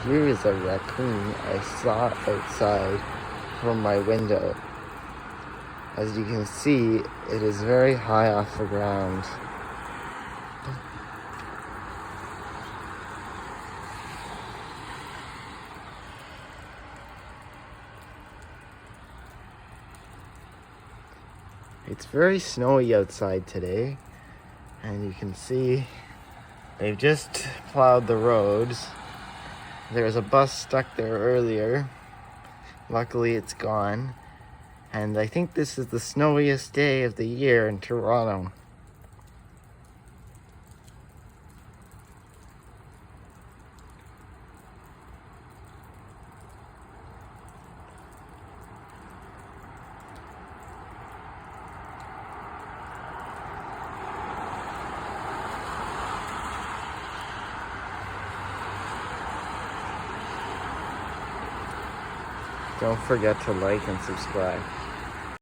Here is a raccoon I saw outside from my window. As you can see, it is very high off the ground. It's very snowy outside today, and you can see they've just plowed the roads. There was a bus stuck there earlier. Luckily it's gone. And I think this is the snowiest day of the year in Toronto. Don't forget to like and subscribe.